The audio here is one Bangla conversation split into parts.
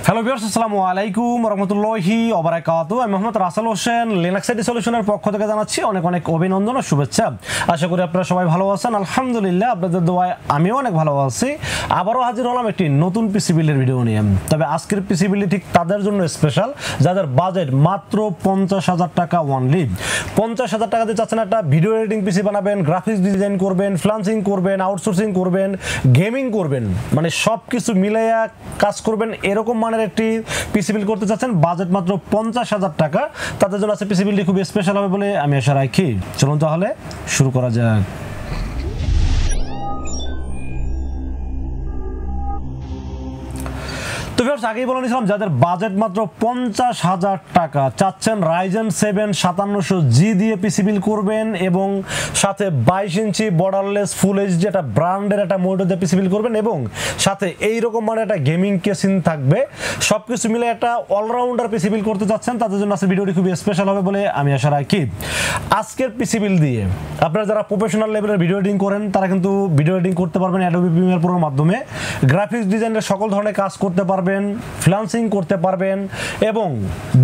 হ্যালো ভিউয়ার্স, আসসালামু আলাইকুম ওয়া রাহমাতুল্লাহি ওয়া বারাকাতুহু। আমি মোহাম্মদ রাসেল হোসেন লিনাক্স আইটি সলিউশনের পক্ষ থেকে জানাচ্ছি অনেক অনেক অভিনন্দন ও শুভেচ্ছা। আশা করি আপনারা সবাই ভালো আছেন। আলহামদুলিল্লাহ, আপনাদের দোয়ায় আমিও অনেক ভালো আছি। আবারও হাজির হলাম একটি নতুন পিসি বিল্ডের ভিডিও নিয়ে। তবে আজকের পিসি বিল্ড ঠিক তাদের জন্য স্পেশাল যাদের বাজেট মাত্র 50,000 টাকা অনলি। 50,000 টাকা দিয়ে চাচ্ছেন একটা ভিডিও এডিটিং পিসি বানাবেন, গ্রাফিক্স ডিজাইন করবেন, ফ্রিল্যান্সিং করবেন, আউটসোর্সিং করবেন, গেমিং করবেন, মানে সব কিছু মিলাইয়া কাজ করবেন, এরকম মানের একটি পিসি বিল্ড করতে চাচ্ছেন, বাজেট মাত্র 50,000 টাকা। তাদের জন্য আছে পিসি বিল্ডটি খুব স্পেশাল হবে বলে আমি আশা রাখি। চলুন তাহলে শুরু করা যাক। তো ভিউয়ার্স, আগেই বলে নিয়েছিলাম যাদের বাজেট মাত্র 50,000 টাকা চাচ্ছেন Ryzen 7 5700G দিয়ে পিসি বিল্ড করবেন এবং সাথে 22 ইঞ্চি বর্ডারলেস ফুল এইচডি একটা ব্র্যান্ডের একটা মনিটর দিয়ে পিসি বিল্ড করবেন এবং সাথে এইরকম মানে একটা গেমিং কেসিং থাকবে, সবকিছু মিলে একটা অলরাউন্ডার পিসি বিল্ড করতে চাচ্ছেন, তাদের জন্য আজকের ভিডিওটি খুবই স্পেশাল হবে বলে আমি আশা রাখি। আজকের পিসি বিল্ড দিয়ে আপনারা যারা প্রফেশনাল লেভেলের ভিডিও এডিটিং করেন তারা কিন্তু ভিডিও এডিটিং করতে পারবেন Adobe Premiere Pro এর মাধ্যমে, গ্রাফিক্স ডিজাইনের সকল ধরনের কাজ করতে পারবেন, ফ্রিল্যান্সিং করতে পারবেন এবং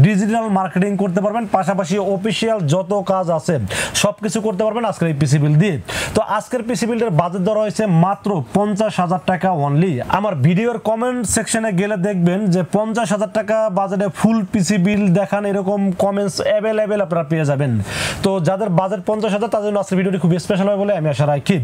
ডিজিটাল মার্কেটিং করতে পারবেন, পাশাপাশি অফিসিয়াল যত কাজ আছে সবকিছু করতে পারবেন আজকের এই পিসি বিল্ড দিয়ে। তো আজকের পিসি বিল্ডের বাজেট ধরা হয়েছে মাত্র 50,000 টাকা অনলি। আমার ভিডিওর কমেন্ট সেকশনে গেলে দেখবেন যে 50,000 টাকা বাজেটে ফুল পিসি বিল্ড দেখান, এরকম কমেন্টস অ্যাভেলেবেল আপনারা পেয়ে যাবেন। তো যাদের বাজেট 50,000 তাদের জন্য আজকের ভিডিওটি খুব স্পেশাল হবে বলে আমি আশা রাখি।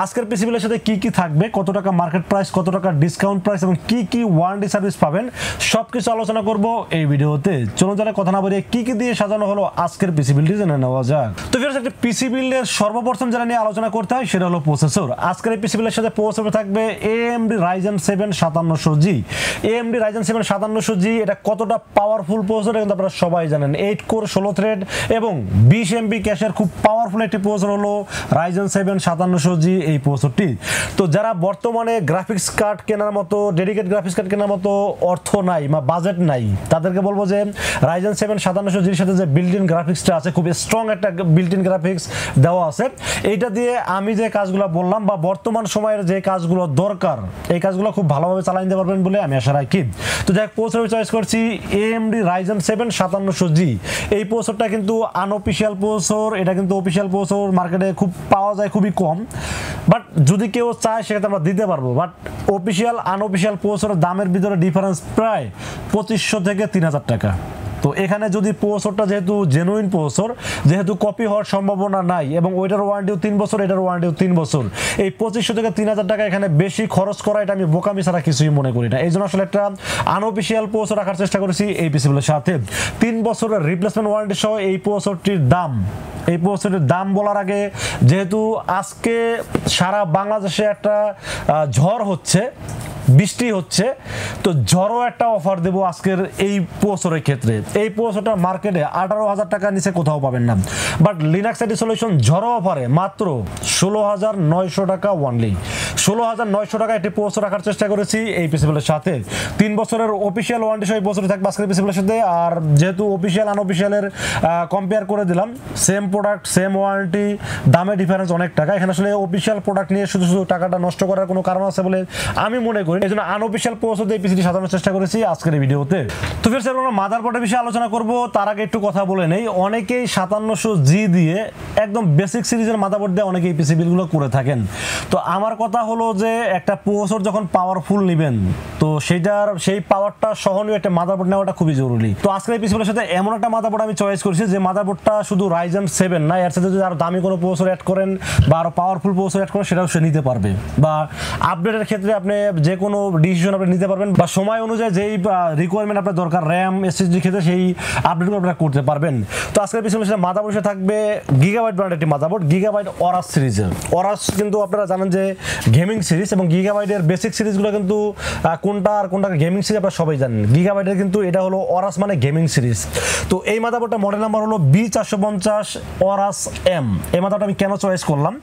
আজকের পিসি বিল্ডের সাথে কি কি থাকবে, কত টাকা মার্কেট প্রাইস, কত টাকা ডিসকাউন্ট প্রাইস এবং কি কি ওয়ারেন্টি সার্ভিস পাবেন, সবকিছু আলোচনা করব এই ভিডিওতে। চলুন তাহলে কথা না বলে কি কি দিয়ে সাজানো হলো আজকের পিসি বিল্ডটি জেনে নেওয়া যাক। তো ভিউয়ার্স, একটা পিসি বিল্ডের সর্বপ্রথম যেটা নিয়ে আলোচনা করতে হয় সেটা হলো প্রসেসর। আজকের এই পিসি বিল্ডের সাথে প্রসেসর থাকবে AMD Ryzen 7 5700G। AMD Ryzen 7 5700G এটা কতটা পাওয়ারফুল প্রসেসর কিন্তু আপনারা সবাই জানেন। 8 কোর 16 থ্রেড এবং 20 MB ক্যাশের খুব পাওয়ারফুল একটি প্রসেসর হলো Ryzen 7 5700G এই প্রসেসরটি। তো যারা বর্তমানে গ্রাফিক্স কার্ড কেনার মতো, ডেডিকেট গ্রাফিক্স কার্ড কেনার মতো অর্থ নাই বা বাজেট নাই, তাদেরকে বলবো যে Ryzen 7 5700G এর সাথে যে বিল্ট ইন গ্রাফিক্সটা আছে, খুব স্ট্রং একটা বিল্ট ইন গ্রাফিক্স দেওয়া আছে। এইটা দিয়ে আমি যে কাজগুলো বললাম বা বর্তমান সময়ের যে কাজগুলো দরকার এই কাজগুলো খুব ভালোভাবে চালিয়ে নিতে পারবেন বলে আমি আশা রাখি। তো যাই হোক, প্রসেসর চয়েস করছি AMD Ryzen 7 5700G। এই প্রসেসরটা কিন্তু আনঅফিশিয়াল প্রসেসর, এটা কিন্তু অফিশিয়াল প্রসেসর মার্কেটে খুব পাওয়া যায় খুবই কম, বাট যদি কেউ চায় সেক্ষেত্রে আমরা দিতে পারবো। বাট অফিশিয়াল আনঅফিশিয়াল প্রসেসরের দামের ভিতরে ডিফারেন্স প্রায় 2500 থেকে 3000 টাকা। তো এখানে যদি প্রসেসরটা যেহেতু জেনুইন প্রসেসর, যেহেতু কপি হওয়ার সম্ভাবনা নাই এবং ওইটার ওয়ারেন্টিও 3 বছর, এটার ওয়ারেন্টিও 3 বছর, এই 2500 থেকে 3000 টাকা এখানে বেশি খরচ করা এটা আমি বোকামি ছাড়া কিছুই মনে করি না। এই জন্য আসলে একটা আনঅফিশিয়াল প্রসেসর রাখার চেষ্টা করেছি এই পিসিগুলোর সাথে। 3 বছরের রিপ্লেসমেন্ট ওয়ারেন্টি সহ এই প্রসেসরটির দাম, এই প্রসেসরের দাম বলার আগে, যেহেতু আজকে সারা বাংলাদেশে একটা ঝড় হচ্ছে, বৃষ্টি হচ্ছে, তো ঝড়ও একটা অফার দেবো আজকের এই প্রসেসরের ক্ষেত্রে। এই প্রসেসরটা মার্কেটে 18,000 টাকার নিচে কোথাও পাবেন না, বাট লিনাক্স আইটি সলিউশন ঝড়ো অফারে মাত্র 16,900 টাকা অনলি। 16,900 টাকা একটি প্রসেসর রাখার চেষ্টা করেছি এই পিসিবিলের সাথে। 3 বছরের অফিসিয়াল ওয়ারেন্টি সহ এই প্রসেসর থাকবে আজকের পিসিবিলের সাথে। আর যেহেতু অফিসিয়াল আনঅফিসিয়ালের কম্পেয়ার করে দিলাম, সেম প্রোডাক্ট সেম ওয়ারেন্টি, দামে ডিফারেন্স অনেক টাকা। এখানে আসলে অফিসিয়াল প্রোডাক্ট নিয়ে শুধু শুধু টাকাটা নষ্ট করার কোনো কারণ আছে বলে আমি মনে করি। এই জন্য আনঅফিশিয়াল প্রসেসর দিয়ে পিসিটি সাজানোর চেষ্টা করেছি আজকের এই ভিডিওতে। তো ফির আমরা মাদারবোর্ডের বিষয়ে আলোচনা করব, তার আগে একটু কথা বলে নেই। অনেকেই 5700G দিয়ে একদম বেসিক সিরিজের মাদারবোর্ড দিয়ে অনেকেই পিসি বিলগুলো করে থাকেন। তো আমার কথা হলো যে একটা প্রসেসর যখন পাওয়ারফুল নেবেন তো সেই পাওয়ারটা সহনীয় একটা মাদারবোর্ড নেওয়াটা খুবই জরুরি। তো আজকের এই পিসিবিলের সাথে এমন একটা মাদারবোর্ড আমি চয়েস করেছি যে মাদারবোর্ডটা শুধু Ryzen 7 না, এর সাথে যদি আরো দামি কোনো প্রসেসর অ্যাড করেন বা আরো পাওয়ারফুল প্রসেসর অ্যাড করেন সেটাও সে নিতে পারবে, বা আপডেটের ক্ষেত্রে আপনি যে কোনো ডিসিশন আপনি নিতে পারবেন, বা সময় অনুযায়ী যেই রিকোয়ারমেন্ট আপনার দরকার র্যাম এসএসডি ক্ষেত্রে সেই আপডেটগুলো আপনারা করতে পারবেন। তো আজকের পিছনে সাথে মাদারবোর্ডে থাকবে Gigabyte ব্র্যান্ডের একটি মাদারবোর্ড, Gigabyte Aorus সিরিজের। Aorus কিন্তু আপনারা জানেন যে গেমিং সিরিজ এবং Gigabyte-এর বেসিক সিরিজগুলো কিন্তু কোনটা আর কোনটা গেমিং সিরিজ আপনারা সবাই জানেন। Gigabyte-এর কিন্তু এটা হলো Aorus মানে গেমিং সিরিজ। তো এই মাদারবোর্ডটা মডেল নাম্বার হলো B450 Aorus M। এই মাদারবোর্ডটা আমি কেন চয়েস করলাম,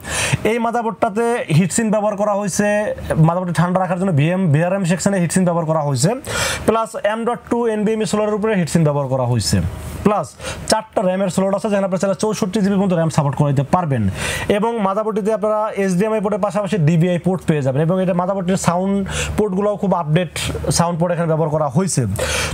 এই মাদারবোর্ডটাতে হিটসিন ব্যবহার করা হয়েছে, মাদারবোর্ডটা ঠান্ডা রাখার জন্য VRM সেকশনে হিটসিন ব্যবহার করা হয়েছে, প্লাস M.2 NVMe স্লটের উপরে হিটসিন ব্যবহার করা হয়েছে, প্লাস 4টা র্যামের স্লট আছে যেখানে আপনারা 64 জিবি পর্যন্ত র্যাম সাপোর্ট করে দিতে পারবেন। এবং মাদারবোর্ডটিতে আপনারা HDMI পোর্টের পাশাপাশি DVI পোর্ট পোর্ট পেয়ে যাবেন এবং এটা মাদারবোর্ডের সাউন্ড পোর্টগুলোও খুব আপডেট সাউন্ড পোর্ট এখানে ব্যবহার করা হয়েছে।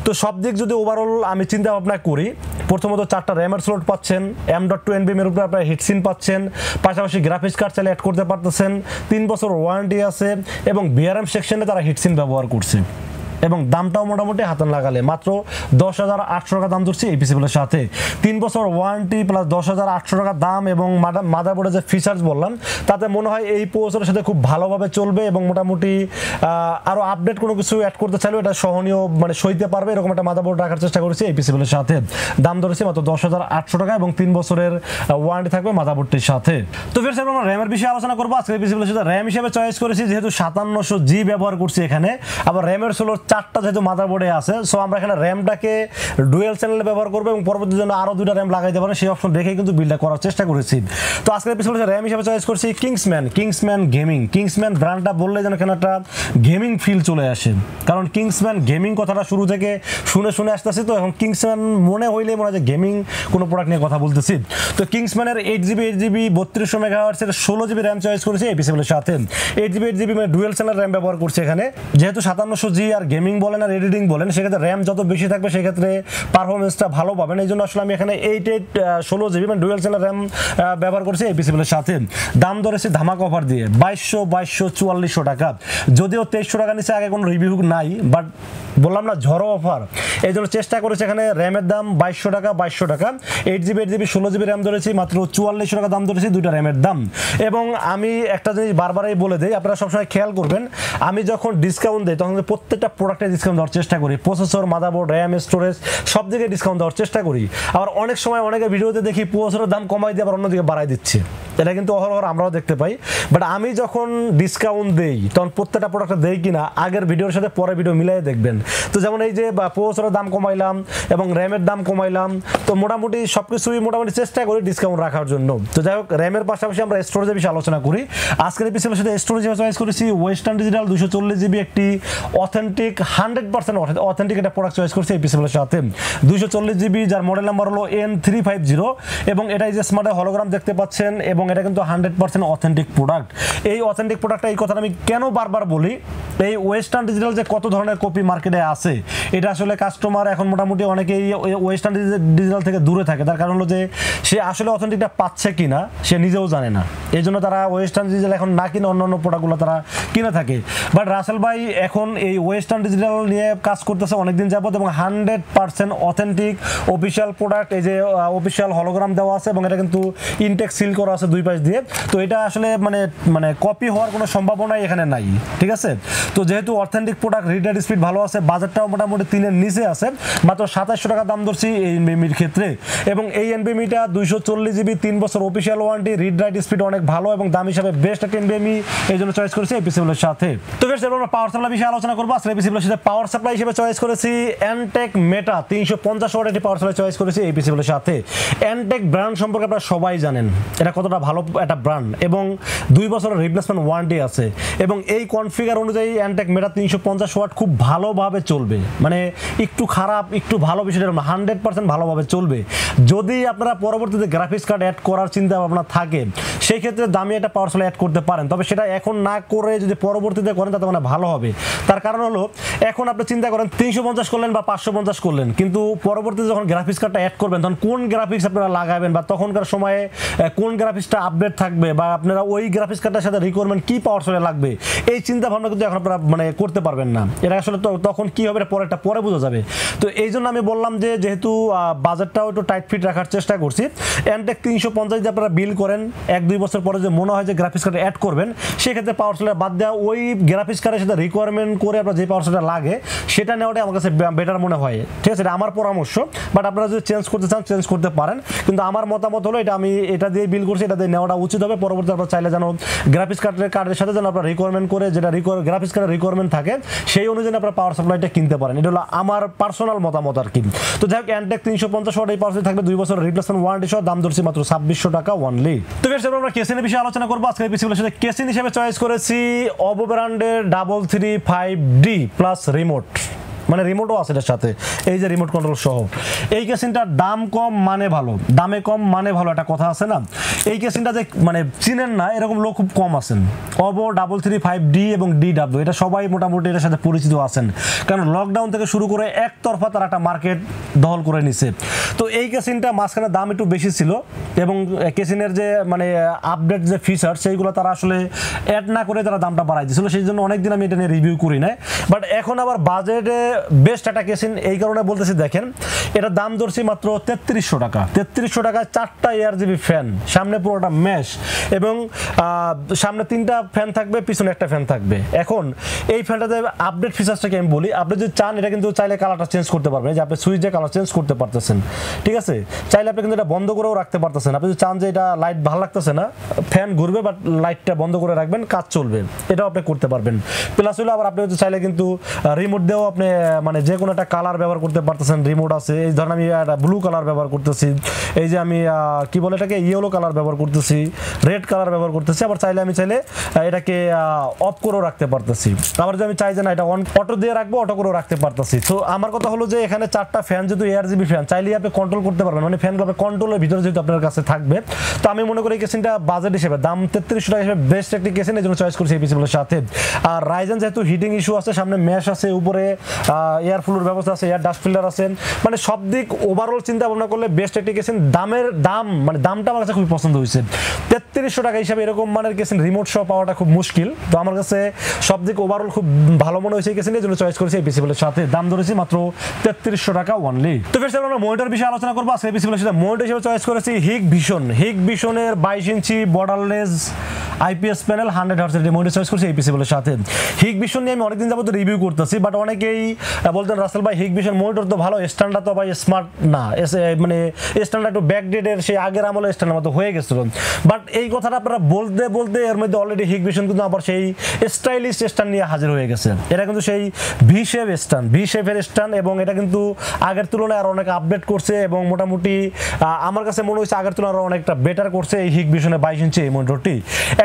তো সব দিক যদি ওভারঅল আমি চিন্তা ভাবনা করি, প্রথমত 4টা র্যামের স্লট পাচ্ছেন, M.2 NVMe এর উপরে আপনারা হিটসিন পাচ্ছেন, পাশাপাশি গ্রাফিক্স কার্ড চাইলে অ্যাড করতে পারতেছেন, 3 বছর ওয়ারেন্টি আছে এবং VRM সেকশনে তারা হিটসিন ব্যবহার করছে এবং দামটাও মোটামুটি হাতান লাগালে মাত্র 10,800 টাকা দাম ধরছি এই পিসিগুলোর সাথে। 3 বছর ওয়ারেন্টি প্লাস 10,800 টাকা দাম এবং মাদারবোর্ডের যে ফিচার্স বললাম তাতে মনে হয় এই প্রসেসরের সাথে খুব ভালোভাবে চলবে এবং মোটামুটি আরও আপডেট কোনো কিছু অ্যাড করতে চাইলেও এটা সহনীয় মানে সইতে পারবে এরকম একটা মাদারবোর্ড রাখার চেষ্টা করেছি এই পিসিগুলোর সাথে। দাম ধরেছি মাত্র 10,800 টাকা এবং 3 বছরের ওয়ারেন্টি থাকবে মাদারবোর্ডটির সাথে। তো ফের আমরা র্যামের বিষয়ে আলোচনা করবো। আজকে এই পিসিগুলোর সাথে র্যাম হিসেবে চয়েস করেছি যেহেতু 5700G ব্যবহার করছি এখানে, আবার র্যামের স্লট 4টা যেহেতু মাদারবোর্ডে আছে, সো আমরা এখানে র্যামটাকে ডুয়েল চ্যানেলে ব্যবহার করবো এবং পরবর্তী জন্য আরও 2টা র্যাম লাগাইতে পারেন সেই অপশন দেখেই কিন্তু বিল্ডটা করার চেষ্টা করেছি। তো আজকের এপিসোডে র্যাম হিসেবে চয়েস করছি কিংসম্যান গেমিং। কিংসম্যান ব্র্যান্ডটা বললে যেন এখানে একটা গেমিং ফিল চলে আসে, কারণ কিংসম্যান গেমিং কথাটা শুরু থেকে শুনে আসতেছি, তো এখন কিংসম্যান মনে হইলে মনে হয় যে গেমিং কোনো প্রোডাক্ট নিয়ে কথা বলতেছি। তো কিংসম্যানের 8GB 3200 MHz 16GB RAM choice করেছি এই পিসিগুলোর সাথে। 8GB মানে ডুয়েল চ্যানেল র্যাম ব্যবহার করছি এখানে, যেহেতু 5700G আর গেমিং বলেন আর এডিটিং বলেন সেক্ষেত্রে র্যাম যত বেশি থাকবে সেক্ষেত্রে পারফরমেন্সটা ভালো পাবেন। এই জন্য আসলে আমি এখানে 16GB মানে ডুয়েল চ্যানেল র্যাম ব্যবহার করছি এই পিসিগুলোর সাথে। দাম ধরেছি ধামাকা অফার দিয়ে 2200 টাকা, যদিও 2300 টাকা নিচে আগে কোনো রিভিউ নাই, বাট বললাম না ঝড়ো অফার, এই জন্য চেষ্টা করেছি এখানে র্যামের দাম 2200 টাকা। 8GB 16GB র্যাম ধরেছি মাত্র 4400 টাকা দাম ধরেছি 2টা র্যামের দাম। এবং আমি একটা জিনিস বারবারই বলে দিই, আপনারা সবসময় খেয়াল করবেন, আমি যখন ডিসকাউন্ট দিই তখন প্রত্যেকটা প্রোডাক্টে ডিসকাউন্ট দেওয়ার চেষ্টা করি, প্রসেসর, মাদারবোর্ড, র্যাম, স্টোরেজ সব দিকে ডিসকাউন্ট দেওয়ার চেষ্টা করি। আবার অনেক সময় অনেকের ভিডিওতে দেখি প্রসেসরের দাম কমাই দিয়ে আবার অন্যদিকে বাড়াই দিচ্ছে, এটা কিন্তু অহরহ আমরাও দেখতে পাই। বাট আমি যখন ডিসকাউন্ট দেই তখন প্রত্যেকটা প্রোডাক্টে দেই কিনা আগের ভিডিওর সাথে পরের ভিডিও মিলাই দেখবেন। তো যেমন এই যে প্রসেসরের দাম কমাইলাম এবং র্যামের দাম কমাইলাম, তো মোটামুটি সব কিছুই মোটামুটি চেষ্টা করি ডিসকাউন্ট রাখার জন্য। তো যাই হোক, র্যামের পাশাপাশি আমরা স্টোরেজের বিষয়ে আলোচনা করি। আজকের এপিসোডের সাথে স্টোরেজ চয়েস করেছি ওয়েস্টার্ন ডিজিটাল 240GB একটি অথেন্টিক 100% অথেন্টিক একটা প্রোডাক্ট চয়েস করছি এই পিসিগুলোর সাথে। 240GB যার মডেল নাম্বার হলো N350 এবং এটা এই যে স্মার্ট হলোগ্রাম দেখতে পাচ্ছেন এবং এটা কিন্তু 100% অথেন্টিক প্রোডাক্ট। এই অথেন্টিক প্রোডাক্টটা এই কথাটা আমি কেন বারবার বলি, এই ওয়েস্টার্ন ডিজিটাল যে কত ধরনের কপি মার্কেটে আছে এটা আসলে কাস্টমার এখন মোটামুটি অনেকেই ওয়েস্টার্ন ডিজিটাল থেকে দূরে থাকে, তার কারণ হলো যে সে আসলে অথেন্টিকটা পাচ্ছে কিনা সে নিজেও জানে না, এই জন্য তারা ওয়েস্টার্ন ডিজিটাল এখন না কিনে অন্যান্য প্রোডাক্টগুলো তারা কিনে থাকে। বাট রাসেল ভাই এখন এই ওয়েস্টার্ন ডিজিটাল নিয়ে কাজ করতেছে অনেকদিন যাবত এবং 100% অথেন্টিক অফিসিয়াল প্রোডাক্ট, এই যে অফিসিয়াল হলোগ্রাম দেওয়া আছে এবং এটা কিন্তু ইনটেক সিল করা আছে 2 পাশ দিয়ে, তো এটা আসলে মানে কপি হওয়ার কোনো সম্ভাবনাই এখানে নাই, ঠিক আছে। তো যেহেতু authentic product, read write speed ভালো আছে, বাজেটটাও মোটামুটি 3-এর নিচে আছে, মাত্র 2700 টাকা দাম ধরছি এই এনভিএমির ক্ষেত্রে। এবং এই এনভিএমিটা 240GB 3 বছর official warranty, read write speed অনেক ভালো এবং দাম হিসাবে বেস্ট একটা এনভিএমি, এই জন্য চয়েস করেছি এই পিসিগুলোর সাথে। তো বেশ আমরা পাওয়ার সাপ্লাই বিষয়ে আলোচনা করবো। আজকে এই পিসিগুলোর সাথে পাওয়ার সাপ্লাই হিসেবে চয়েস করেছি Antec মেটা 350 ওয়াট একটি পাওয়ার সাপ্লাই চয়েস করেছি এই পিসিগুলোর সাথে। Antec ব্র্যান্ড সম্পর্কে আপনারা সবাই জানেন এটা কতটা ভালো একটা ব্র্যান্ড এবং 2 বছরের রিপ্লেসমেন্ট ওয়ারেন্টি আছে এবং এই কনফিগার অনুযায়ী Antec মেটা 350 ওয়াট খুব ভালোভাবে চলবে, মানে একটু খারাপ একটু ভালো বিষয়টা 100% ভালোভাবে চলবে। যদি আপনারা পরবর্তীতে গ্রাফিক্স কার্ড অ্যাড করার চিন্তা ভাবনা থাকে সেই ক্ষেত্রে দামি একটা পাওয়ার সাপ্লাই অ্যাড করতে পারেন, তবে সেটা এখন না করে যদি পরবর্তীতে করেন তাতে মানে ভালো হবে। তার কারণ হলো এখন আপনি চিন্তা করেন 350 করলেন বা 550 করলেন, কিন্তু পরবর্তীতে যখন গ্রাফিক্স কার্ডটা অ্যাড করবেন তখন কোন গ্রাফিক্স আপনারা লাগাবেন বা তখনকার সময়ে কোন গ্রাফিক্সটা আপডেট থাকবে বা আপনারা ওই গ্রাফিক্স কার্ডটার সাথে রিকোয়ারমেন্ট কি পাওয়ার সাপ্লাই লাগবে এই চিন্তা ভাবনা কিন্তু এখন আপনারা মানে করতে পারবেন না। এটা আসলে তখন কি হবে পরে বোঝা যাবে। তো এই জন্য আমি বললাম যে যেহেতু বাজেটটাও একটু টাইট ফিট রাখার চেষ্টা করছি, Antec 350 যদি আপনারা বিল করেন 1-2 বছর পরে যে মনে হয় যে গ্রাফিক্স কার্ড অ্যাড করবেন সেক্ষেত্রে পাওয়ার সাপ্লাই বাদ দেওয়া ওই গ্রাফিক্স কার্ডের সাথে রিকোয়ারমেন্ট করে আপনার যে পাওয়ার সাপ্লাই লাগে সেটা নেওয়াটাই আমার কাছে বেটার মনে হয়, ঠিক আছে। এটা আমার পরামর্শ, বাট আপনারা যদি চেঞ্জ করতে চান চেঞ্জ করতে পারেন, কিন্তু আমার মতামত হলো এটা আমি এটা দিয়ে বিল করছি, এটা দিয়ে নেওয়াটা উচিত হবে। পরবর্তীতে আপনারা চাইলে যেন গ্রাফিক্স কার্ডের সাথে যেন আপনারা রিকোয়ারমেন্ট করে যেটা গ্রাফিক্স কার্ডের রিকোয়ারমেন্ট থাকে সেই অনুযায়ী আপনারা পাওয়ার সাপ্লাইটা কিনতে পারেন, এটা হলো আমার পার্সোনাল মতামত আর কি। তো যাই হোক, Antec 350 ওয়াট এই পাওয়ার সাপ্লাই থাকবে 2 বছরের রিপ্লেসমেন্ট ওয়ারেন্টি সহ, দাম ধরছি মাত্র 2600 টাকা অনলি। তো বেশ আমরা কেসিনের বিষয়ে আলোচনা করবো। আজকে এই পিসিগুলোর সাথে কেসিন হিসেবে চয়েস করেছি OPPO ব্র্যান্ডের 3335D প্লাস রিমোট। মানে রিমোটও আছে এটার সাথে, এই যে রিমোট কন্ট্রোল সহ। এই কেসিনটার দাম কম মানে ভালো, দামে কম মানে ভালো, একটা কথা আছে না। এই কেসিনটা যে মানে চিনেন না এরকম লোক খুব কম আছেন। অবো 335D এবং DW এটা সবাই মোটামুটি এটার সাথে পরিচিত আছেন, কারণ লকডাউন থেকে শুরু করে একতরফা তারা একটা মার্কেট দখল করে নিছে। তো এই কেসিনটা মাঝখানে দাম একটু বেশি ছিল এবং কেসিনের যে মানে আপডেট যে ফিচার সেইগুলো তারা আসলে অ্যাড না করে তারা দামটা বাড়াই দিয়েছিল, সেই জন্য অনেকদিন আমি এটা নিয়ে রিভিউ করি না। বাট এখন আবার বাজেটে বেস্ট একটা কেসিন এই কারণে বলতেছি, দেখেন এটা দাম ধরছি মাত্র 3300 টাকা। 3300 টাকায় 4টা ARGB ফ্যান, সামনে পুরোটা ম্যাশ এবং সামনে 3টা ফ্যান থাকবে, পিছনে একটা ফ্যান থাকবে। এখন এই ফ্যানটাতে আপডেট ফিচার্সটাকে আমি বলি, আপনি যদি চান এটা কিন্তু চাইলে কালারটা চেঞ্জ করতে পারবেন, যে আপনি সুইচে কালার চেঞ্জ করতে পারতেছেন, ঠিক আছে। চাইলে আপনি কিন্তু এটা বন্ধ করেও রাখতে পারতেছেন। আপনি যদি চান যে এটা লাইট ভালো লাগতেছে না, ফ্যান ঘুরবে বাট লাইটটা বন্ধ করে রাখবেন, কাজ চলবে, এটাও আপনি করতে পারবেন। প্লাস হলো আবার আপনি চাইলে কিন্তু রিমোট দিয়েও আপনি মানে যে কোনো একটা কালার ব্যবহার করতে পারতেছেন। রিমোট আছে, এই ধরেন আমি একটা ব্লু কালার ব্যবহার করতেছি, এই যে আমি কি বলে এটাকে ইয়েলো কালার ব্যবহার করতেছি, রেড কালার ব্যবহার করতেছি। আবার চাইলে আমি এটাকে অফ করেও রাখতে পারতেছি। আবার যদি আমি চাই যে না এটা অটো দিয়ে রাখবো, অটো করেও রাখতে পারতেছি। তো আমার কথা হলো যে এখানে 4টা ফ্যান যেহেতু ARGB ফ্যান, চাইলে আপনি কন্ট্রোল করতে পারবেন, মানে ফ্যানগুলো আপনি কন্ট্রোলের ভিতরে যেহেতু আপনার কাছে থাকবে। তো আমি মনে করি এই কেসিনটা বাজেট হিসেবে দাম 3300 টাকা হিসেবে বেস্ট একটি কেসিন, এই জন্য চয়েস করছি এই পিসিগুলোর সাথে। আর রাইজেন যেহেতু হিটিং ইস্যু আছে, সামনে ম্যাশ আছে, উপরে এয়ার ফ্লোর ব্যবস্থা আছে, এয়ার ডাস্ট ফিল্টার আছে, মানে সব দিক ওভারঅল চিন্তা ভাবনা করলে বেস্ট একটি কেসিন। মানে দামটা আমার কাছে খুবই পছন্দ হয়েছে। 3300 টাকা হিসাবে এরকম মানের কেসিন রিমোট সহ পাওয়াটা খুব মুশকিল। তো আমার কাছে সব দিক ওভারঅল খুব ভালো মনে হয়েছে এই কেসিনের জন্য চয়েস করেছি এই পিসিগুলোর সাথে। দাম ধরেছি মাত্র 3300 টাকা অনলি। তো ফের আমরা মনিটর বিষয়ে আলোচনা করবো। আজকে এই পিসিগুলোর সাথে মনিটর হিসেবে চয়েস করেছি হিকভিশনের 22 ইঞ্চি বর্ডারলেস IPS প্যানেল 100 হার্টজ এর মনিটর চয়েস করেছি এই পিসিগুলোর সাথে। হিকভিশন নিয়ে আমি অনেকদিন যাবত রিভিউ করতেছি, বাট অনেকেই বলতেন রাসেল ভাই হিকভিশন মনিটর তো ভালো, স্ট্যান্ডার্ড তো ভাই স্মার্ট না, মানে স্ট্যান্ডার্ড একটু ব্যাকডেটের, সেই আগের আমলে স্ট্যান্ডার্ড মতো হয়ে গেছিল। বাট এই কথাটা আপনারা বলতে বলতে এর মধ্যে অলরেডি হিকভিশন কিন্তু আবার সেই স্টাইলিশ স্ট্যান্ড নিয়ে হাজির হয়ে গেছে। এটা কিন্তু সেই ভি শেপের স্ট্যান্ড এবং এটা কিন্তু আগের তুলনায় আরো অনেক আপডেট করছে এবং মোটামুটি আমার কাছে মনে হচ্ছে আগের তুলনায় আরো অনেকটা বেটার করছে এই হিকভিশনের 22 ইঞ্চি এই মনিটরটি।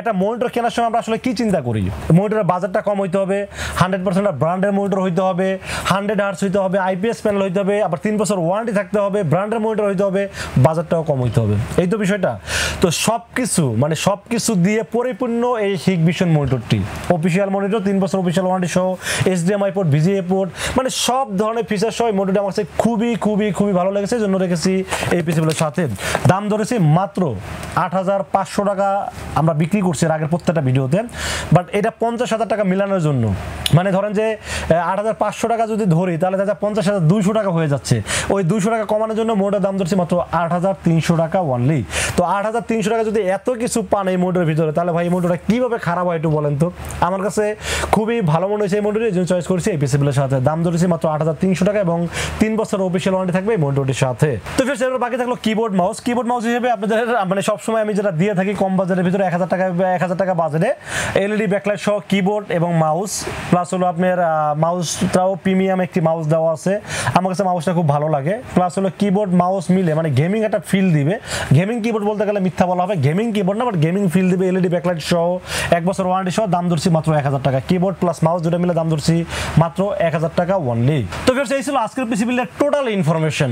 একটা মনিটর কেনার সময় আমরা আসলে কি চিন্তা করি? মনিটরের বাজেটটা কম হইতে হবে, 100% ব্র্যান্ডের মনিটর হইতে হবে, 100 হার্টজ হইতে হবে, IPS প্যানেল হইতে হবে, আবার 3 বছর ওয়ারেন্টি থাকতে হবে, ব্র্যান্ডের মনিটর হইতে হবে, বাজেটটাও কম হইতে হবে, এই তো বিষয়টা। তো সবকিছু দিয়ে পরিপূর্ণ এই হিকভিশন মনিটরটি। অফিসিয়াল মনিটর, 3 বছর অফিসিয়াল ওয়ারেন্টি সহ, HDMI পোর্ট, VGA পোর্ট, মানে সব ধরনের ফিচার সহ মনিটরটি আমার কাছে খুবই ভালো লেগেছে, জন্য রেখেছি এই পিসিগুলোর সাথে। দাম ধরেছি মাত্র 8500 টাকা আমরা বিক্রি করছি এর আগের প্রত্যেকটা ভিডিওতে। বাট এটা 50,000 টাকা মিলানোর জন্য, মানে ধরেন যে 8500 টাকা যদি ধরি তাহলে 50,200 টাকা হয়ে যাচ্ছে। ওই 200 টাকা কমানোর জন্য মোটরের দাম ধরছি মাত্র 8300 টাকা অনলি। তো 8300 টাকা যদি এত কিছু পান এই মোটরের ভিতরে, তাহলে ভাই এই মোটরটা কিভাবে খারাপ হয় একটু বলেন তো। আমার কাছে খুবই ভালো মনে হয়েছে এই মোটরের, এই জন্য চয়েস করেছি এই পিসিগুলোর সাথে। দাম ধরেছি মাত্র 8300 টাকা এবং 3 বছর অফিসিয়াল ওয়ারেন্টি থাকবে এই মোটরটির সাথে। তো ফের বাকি থাকলো কিবোর্ড মাউস হিসেবে আপনাদের মানে সবসময় আমি যেটা দিয়ে থাকি কম বাজারের ভিতরে 1000 টাকা বাজারে LED ব্যাকলাইট সহ কিবোর্ড এবং মাউস, প্লাস হলো আপনার মাউসটাও প্রিমিয়াম একটি মাউস দেওয়া আছে। আমার কাছে মাউসটা খুব ভালো লাগে। প্লাস হলো কিবোর্ড মাউস মিলে মানে গেমিং একটা ফিল দিবে। গেমিং কিবোর্ড বলতে গেলে মিথ্যা বলা হবে, গেমিং কিবোর্ড না, বাট গেমিং ফিল দিবে। LED ব্যাকলাইট সহ 1 বছর ওয়ারেন্টি সহ, দাম ধরছি মাত্র 1000 টাকা। কিবোর্ড প্লাস মাউস দুটো মিলে দাম ধরছি মাত্র 1000 টাকা অনলি। তো ফ্রেন্ডস এই ছিল আজকের পিসি বিল্ডের টোটাল ইনফরমেশন।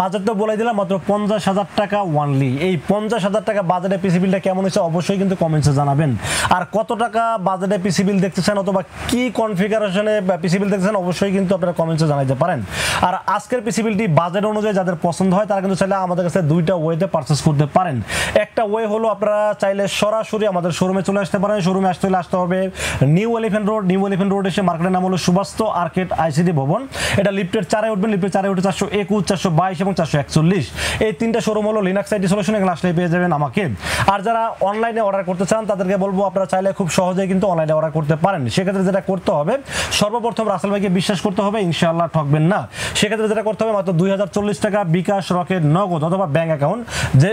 বাজেট তো বলে দিলাম মাত্র 50,000 টাকা অনলি। এই 50,000 টাকা বাজেটে পিসি বিলটা কেমন হয়েছে অবশ্যই কিন্তু কমেন্টসে জানাবেন। আর কত টাকা বাজেটে পিসি বিল দেখতেছেন অথবা কি কনফিগারেশনে পিসি বিল দেখতেছেন অবশ্যই কিন্তু আপনারা কমেন্টসে জানাতে পারেন। আর আজকের পিসি বিলটি বাজেট অনুযায়ী যাদের পছন্দ হয় তারা কিন্তু চাইলে আমাদের কাছে দুইটা ওয়েতে পারচেজ করতে পারেন। একটা ওয়ে হলো আপনারা চাইলে সরাসরি আমাদের শোরুমে চলে আসতে পারেন। শোরুমে আসতে হবে নিউ এলিফ্যান্ট রোড এসে মার্কেটের নাম হলো সুভাস্তু আর্কেড আইসিডি ভবন। এটা লিফটের 4 উঠবেন, লিফটের 4 উঠে 421, 422 এবং 441 এই তিনটা শোরুম হলো লিনাক্স আইটি সলিউশন। এগুলো আসলে পেয়ে যাবেন আমাকে। আর যারা অনলাইনে অর্ডার করতে চান তাদেরকে বলবো আপনারা চাইলে খুব সহজেই কিন্তু অনলাইনে অর্ডার করতে পারেন। সেক্ষেত্রে যেটা করতে হবে সর্বপ্রথম রাসেল ভাইকে বিশ্বাস করতে হবে, ইনশাআল্লাহ ঠকবেন না। সেক্ষেত্রে যেটা করতে হবে মাত্র 2040 টাকা বিকাশ, রকেট, নগদ অথবা ব্যাংক অ্যাকাউন্ট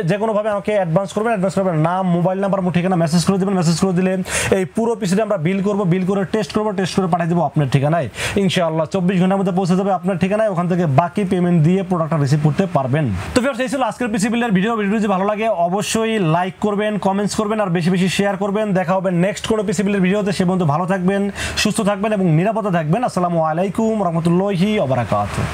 যে কোনোভাবে আমাকে অ্যাডভান্স অ্যাডভান্স করবেন, নাম মোবাইল নাম্বার ঠিকানা মেসেজ করে দেবেন, মেসেজ করে দিলে এই পুরো পিসিটা আমরা বিল করব, বিল করে টেস্ট করে পাঠিয়ে দেবো আপনার ঠিকানায়। ইনশাআল্লাহ 24 ঘন্টার মধ্যে পৌঁছে যাবে আপনার ঠিকানায়, ওখান থেকে বাকি পেমেন্ট দিয়ে প্রোডাক্টটা রিসিভ করতে পারবেন। তো ভিউয়ার্স এই ছিল আজকের পিসি বিল্ডের ভিডিওটি যদি ভালো লাগে অবশ্যই লাইক করবেন, কমেন্টস করবেন আর বেশি বেশি শেয়ার করবেন। দেখা হবে নেক্সট কোনো পিসি বিল্ডের ভিডিওতে। সে পর্যন্ত ভালো থাকবেন, সুস্থ থাকবেন এবং নিরাপদে থাকবেন। আসসালামু আলাইকুম রহমতুল্লাহি ওয়া বারাকাতুহু।